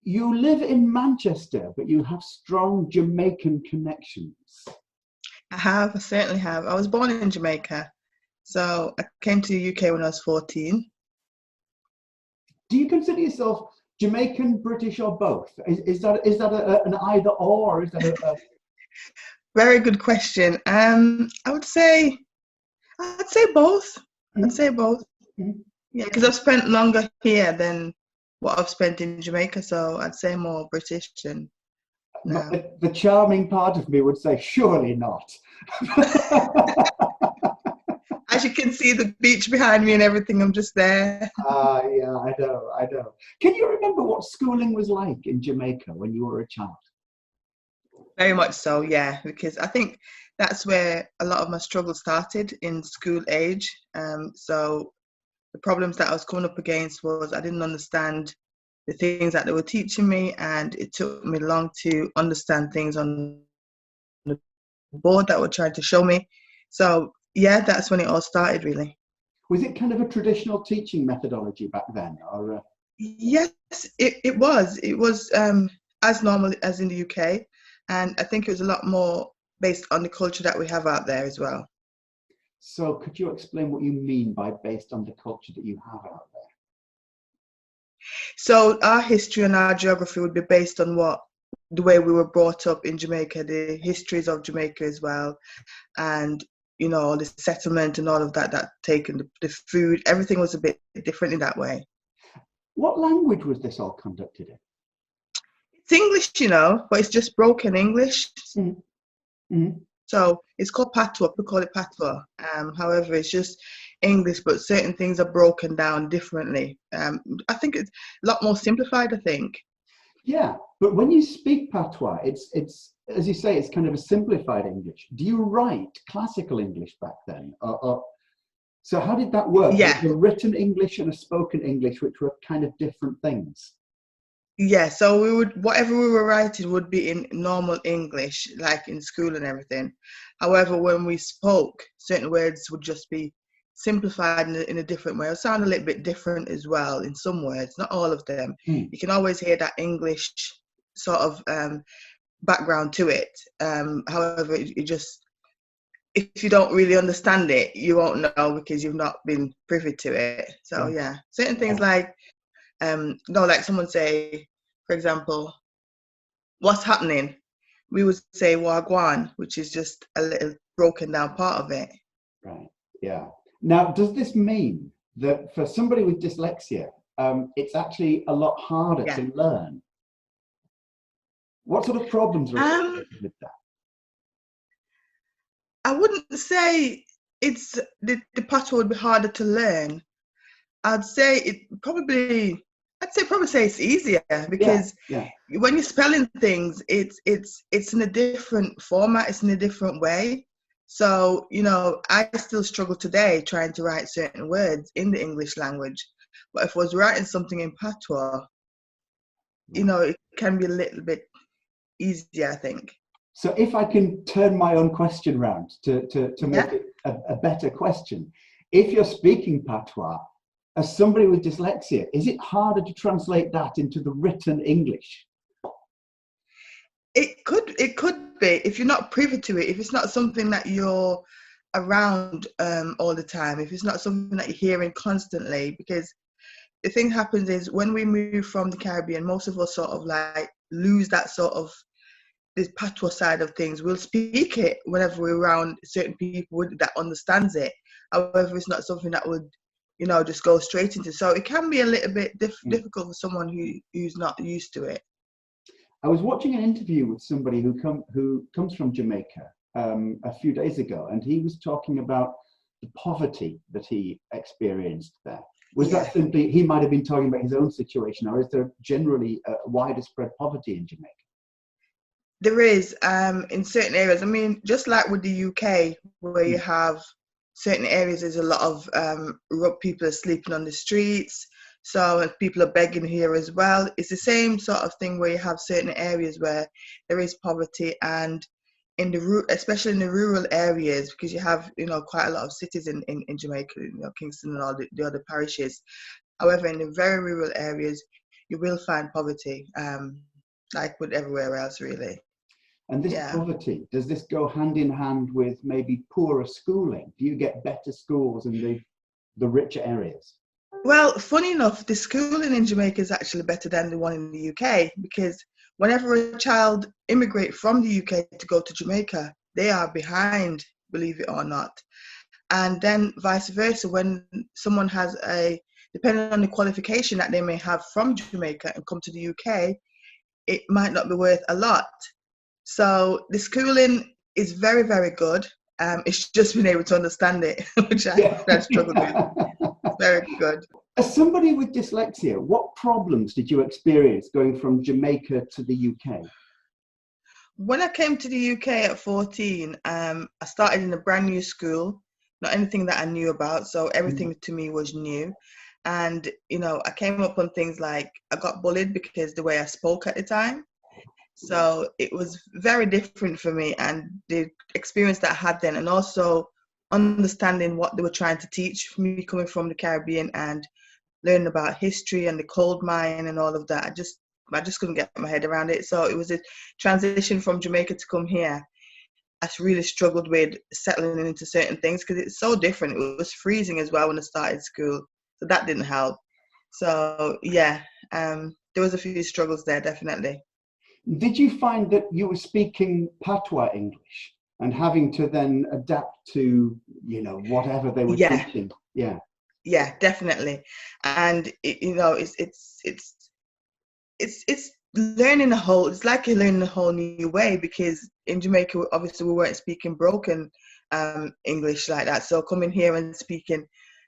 You live in Manchester, but you have strong Jamaican connections. I certainly have. I was born in Jamaica, so I came to the UK when I was 14. Do you consider yourself Jamaican, British, or both? Is that an either or is that a... Very good question. I'd say both. I'd say both. Mhm. Yeah, because I've spent longer here than what I've spent in Jamaica, so I'd say more British than now. But the charming part of me would say, surely not. As you can see, the beach behind me and everything, I'm just there. Yeah, I know. Can you remember what schooling was like in Jamaica when you were a child? Very much so, yeah, because I think that's where a lot of my struggle started in school age. So the problems that I was coming up against was I didn't understand the things that they were teaching me, and it took me long to understand things on the board that were trying to show me. So yeah, that's when it all started, really. Was it kind of a traditional teaching methodology back then, or? Yes, it was. It was as normal as in the UK, and I think it was a lot more based on the culture that we have out there as well. So could you explain what you mean by based on the culture that you have out there? So our history and our geography would be based on the way we were brought up in Jamaica, the histories of Jamaica as well, and the settlement and all of that taken, the food, everything was a bit different in that way. What language was this all conducted in? It's English, but it's just broken English. Mm-hmm. So it's called Patois. We call it Patois. However, it's just English, but certain things are broken down differently. I think it's a lot more simplified, I think. Yeah, but when you speak Patois, it's as you say, it's kind of a simplified English. Do you write classical English back then? So how did that work? Yeah. The written English and a spoken English, which were kind of different things. Yeah, so whatever we were writing would be in normal English, like in school and everything. However, when we spoke, certain words would just be simplified in a different way. It would sound a little bit different as well in some words, not all of them. You can always hear that English sort of background to it. However, it just, if you don't really understand it, you won't know because you've not been privy to it. So yeah, certain things like, like someone say, for example, what's happening? We would say wagwan, which is just a little broken down part of it. Right, yeah. Now, does this mean that for somebody with dyslexia, it's actually a lot harder to learn? What sort of problems are associated with that? I wouldn't say it's the patois would be harder to learn. I'd say probably say it's easier because when you're spelling things, it's in a different format, it's in a different way. So, I still struggle today trying to write certain words in the English language. But if I was writing something in patois, it can be a little bit easier, I think. So if I can turn my own question round to make it a better question, if you're speaking patois, as somebody with dyslexia, is it harder to translate that into the written English? It could be, if you're not privy to it, if it's not something that you're around all the time, if it's not something that you're hearing constantly, because the thing happens is when we move from the Caribbean, most of us sort of like lose that sort of this patois side of things. We'll speak it whenever we're around certain people that understands it. However, it's not something that would just go straight into. So it can be a little bit difficult for someone who's not used to it. I was watching an interview with somebody who comes from Jamaica a few days ago, and he was talking about the poverty that he experienced there. Was that simply, he might have been talking about his own situation, or is there generally a widespread poverty in Jamaica? There is, in certain areas. I mean, just like with the UK, where you have certain areas, there's a lot of people are sleeping on the streets. So people are begging here as well. It's the same sort of thing where you have certain areas where there is poverty, and especially in the rural areas, because you have quite a lot of cities in Jamaica, Kingston and all the other parishes. However, in the very rural areas, you will find poverty, like with everywhere else, really. And this Yeah. poverty, does this go hand in hand with maybe poorer schooling? Do you get better schools in the richer areas? Well, funny enough, the schooling in Jamaica is actually better than the one in the UK, because whenever a child immigrates from the UK to go to Jamaica, they are behind, believe it or not. And then vice versa, when someone has depending on the qualification that they may have from Jamaica and come to the UK, it might not be worth a lot. So the schooling is very, very good. It's just being able to understand it, which I've struggled with. Very good. As somebody with dyslexia, what problems did you experience going from Jamaica to the UK? When I came to the UK at 14, I started in a brand new school, not anything that I knew about. So everything to me was new. And, I came up on things like I got bullied because the way I spoke at the time. So it was very different for me, and the experience that I had then, and also understanding what they were trying to teach me coming from the Caribbean and learning about history and the coal mine and all of that. I just couldn't get my head around it. So it was a transition from Jamaica to come here. I really struggled with settling into certain things because it's so different. It was freezing as well when I started school, so that didn't help. So yeah, there was a few struggles there, definitely. Did you find that you were speaking Patois English and having to then adapt to, whatever they were teaching? Yeah. Yeah, definitely. And it's learning it's like you're learning a whole new way, because in Jamaica, obviously we weren't speaking broken English like that. So coming here and speaking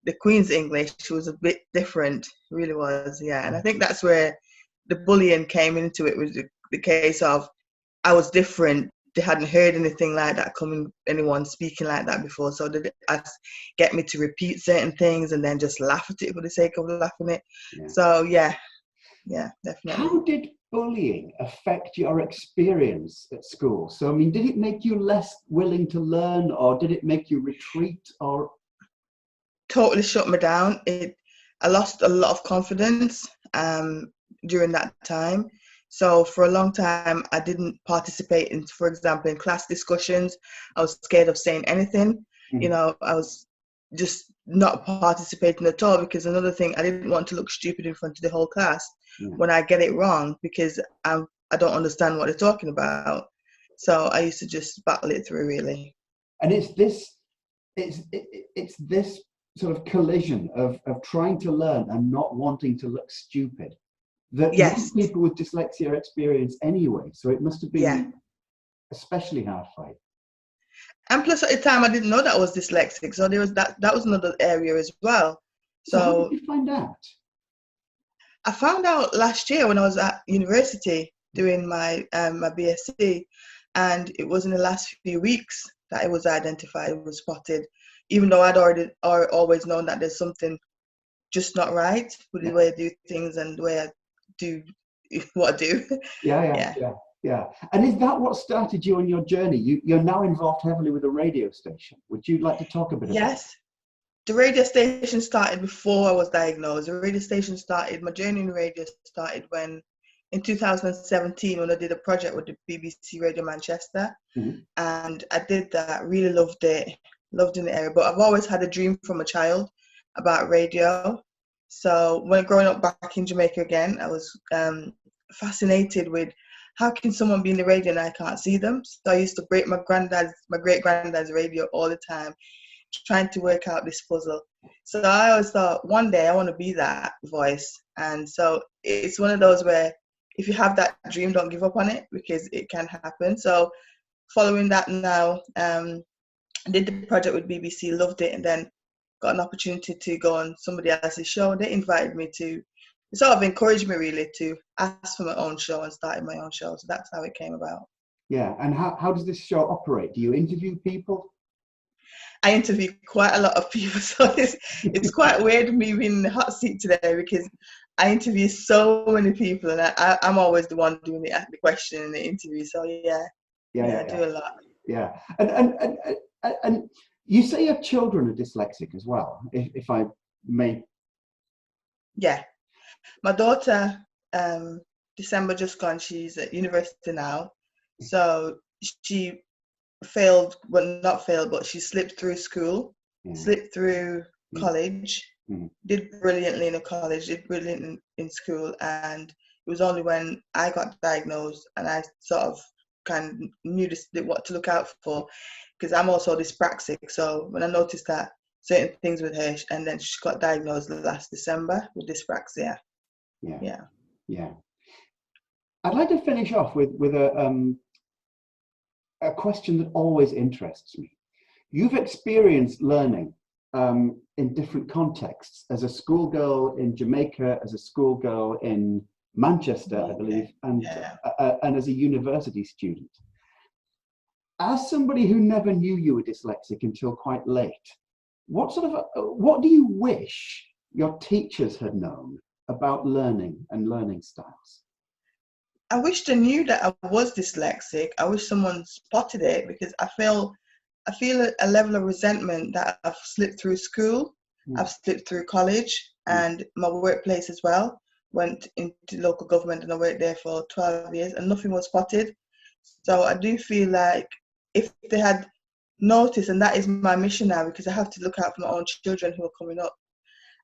the Queen's English was a bit different, really was. Yeah. And I think that's where the bullying came into it, was the case of I was different. They hadn't heard anything like that anyone speaking like that before. So they get me to repeat certain things and then just laugh at it for the sake of laughing it. Yeah. So yeah, definitely. How did bullying affect your experience at school? So, I mean, did it make you less willing to learn, or did it make you retreat, or? Totally shut me down. I lost a lot of confidence during that time. So for a long time, I didn't participate in, for example, in class discussions. I was scared of saying anything. I was just not participating at all, because another thing, I didn't want to look stupid in front of the whole class when I get it wrong, because I don't understand what they're talking about. So I used to just battle it through, really. And it's this sort of collision of trying to learn and not wanting to look stupid that most people with dyslexia experience anyway. So it must have been especially hard for you. And plus at the time I didn't know that I was dyslexic, so there was that was another area as well. So how did you find out? I found out last year when I was at university doing my my BSc, and it was in the last few weeks that it was identified, it was spotted, even though I'd always known that there's something just not right with the way I do things and the way I do what I do. Yeah. And is that what started you on your journey? You're now involved heavily with a radio station. Would you like to talk a bit about it? Yes. The radio station started before I was diagnosed. The radio station started, my journey in radio started in 2017, when I did a project with the BBC Radio Manchester. And I did that, really loved it, loved in the area. But I've always had a dream from a child about radio. So when growing up back in Jamaica again, I was fascinated with how can someone be in the radio and I can't see them. So I used to break my great granddad's radio all the time, trying to work out this puzzle. So I always thought one day I want to be that voice. And so it's one of those where if you have that dream, don't give up on it, because it can happen. So following that now, I did the project with BBC, loved it, and then got an opportunity to go on somebody else's show. They invited me to, it sort of encouraged me really to ask for my own show and started my own show. So that's how it came about. Yeah, and how does this show operate? Do you interview people? I interview quite a lot of people, so it's quite weird me being in the hot seat today, because I interview so many people, and I'm always the one doing the question in the interview. So I do a lot. Yeah, and you say your children are dyslexic as well, if I may. Yeah, my daughter December just gone, she's at university now. So she failed, well, not failed, but she slipped through school, slipped through college, did brilliantly in college, did brilliant in school. And it was only when I got diagnosed and I sort of kind of knew what to look out for, because I'm also dyslexic. So when I noticed that certain things with her, and then she got diagnosed last December with dyspraxia. Yeah. I'd like to finish off with a question that always interests me. You've experienced learning in different contexts, as a schoolgirl in Jamaica, as a schoolgirl in Manchester, I believe, and as a university student. As somebody who never knew you were dyslexic until quite late, what do you wish your teachers had known about learning and learning styles? I wish they knew that I was dyslexic. I wish someone spotted it, because I feel a level of resentment that I've slipped through school, I've slipped through college, and my workplace as well. Went into local government and I worked there for 12 years and nothing was spotted. So I do feel like if they had noticed, and that is my mission now, because I have to look out for my own children who are coming up.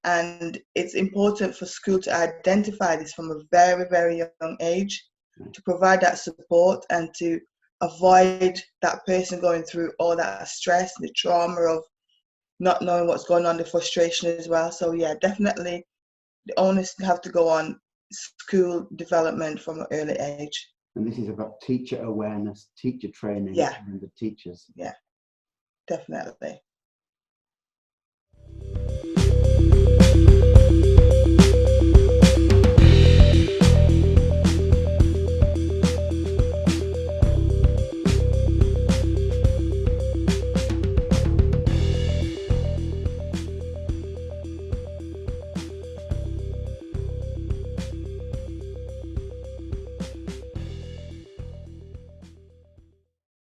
And it's important for school to identify this from a very, very young age, to provide that support and to avoid that person going through all that stress, the trauma of not knowing what's going on, the frustration as well. So yeah, definitely the onus have to go on school development from an early age. And this is about teacher awareness, teacher training, and the teachers. Yeah, definitely.